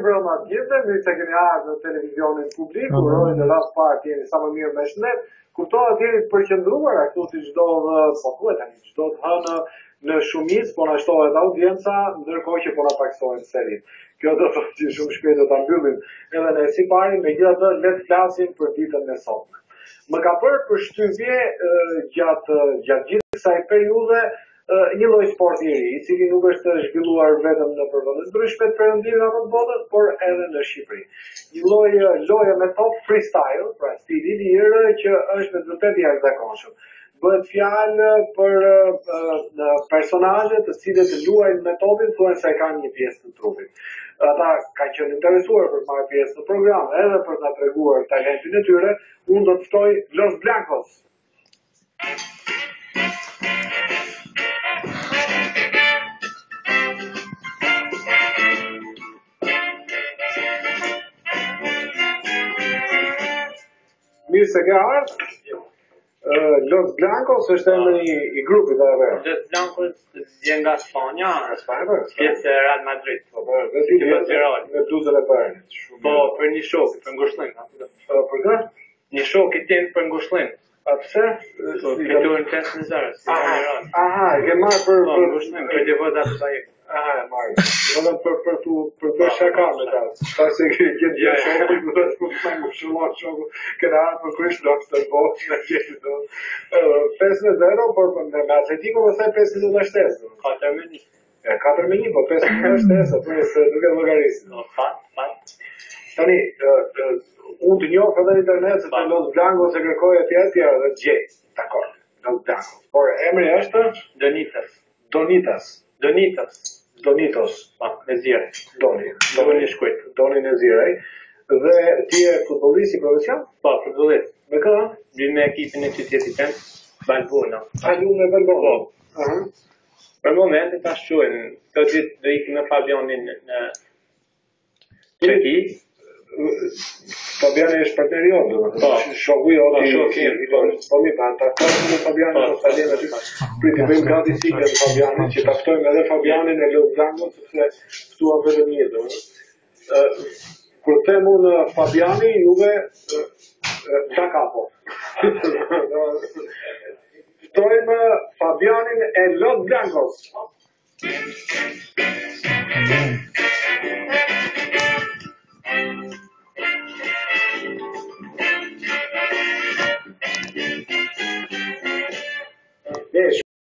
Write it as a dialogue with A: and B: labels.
A: brëma gjithë, mirë se keni ardhur në televizionin publik, uroj në rast parë të jeni sa më mirë me shëndet, kuptohet jeni të përqendruar këtu si çdo çdo të hënë në shumicë, po na shtohet audienca, ndërkohë që po na taksohen serit. Kjo do të thotë që shumë shpejt do ta mbyllim edhe ne si pari, megjithatë le të flasim për ditën e sotme. Më ka bërë përshtypje gjatë gjithë kësaj periudhe një lloj sporti i ri, i cili nuk është zhvilluar vetëm në vende të ndryshme të perëndimit apo të botës, por edhe në Shqipëri. Një lloj loje me top freestyle, pra stili i lirë që është me vërtetë i jashtëzakonshëm. Bëhet fjalë për personazhe të cilët luajnë me topin, thuajnë se kanë një pjesë të trupit. Ata kanë qenë interesuar për të marrë pjesë në program, edhe për ta treguar talentin e tyre. Unë do të ftoj Los Blancos. Mirë se ke ardhur. Los Blancos është emri i grupit apo?
B: Los Blancos vjen nga Spanja, pjesë e Real Madrid.
A: Me bluzën e Bayernit.
B: Po, për një shok, për ngushëllim.
A: Për kë?
B: Një shok i tim për ngushëllim.
A: A pse?
B: Fituan 5-0.
A: Aha, ke marrë për
B: ngushëllim, për devotat të tajë.
A: Aha, e marrë. Domethënë për bërë shaka me ta. Pasi që gjë shoku do të thonë ngushëllon shoku, që për kush do të bëhet në gjithë. 5-0, por me Atletico mos e 5-0.
B: 4-1.
A: 4-1, po 5-0, apo nuk e llogarisë.
B: Fat.
A: Tani, unë të njoh edhe në internet se Los Blancos e kërkoj atje dhe gjej. Dakor. Los Blancos. Por emri është Donitos.
B: Me zire.
A: Doni shkujt. Doni në zire. Dhe ti je futbollist i profesion?
B: Po, futbollist.
A: Me kë?
B: Vjen me ekipin e qytetit tënd, Valbona.
A: Me Valbona.
B: Për momentin tash shohim, këtë ditë do ikim me Fabianin në Çeki.
A: Fabiani është partneri jonë, domethënë. Shoku i po mi pa takohet me Fabianin në stadion aty. Pritim bëjmë gati sikën Fabianin, që taktojmë edhe Fabianin e Los Blancos, sepse ftuam vetëm një domethënë. Kur them unë Fabiani, juve da capo. Ftojmë Fabianin e Los Blancos.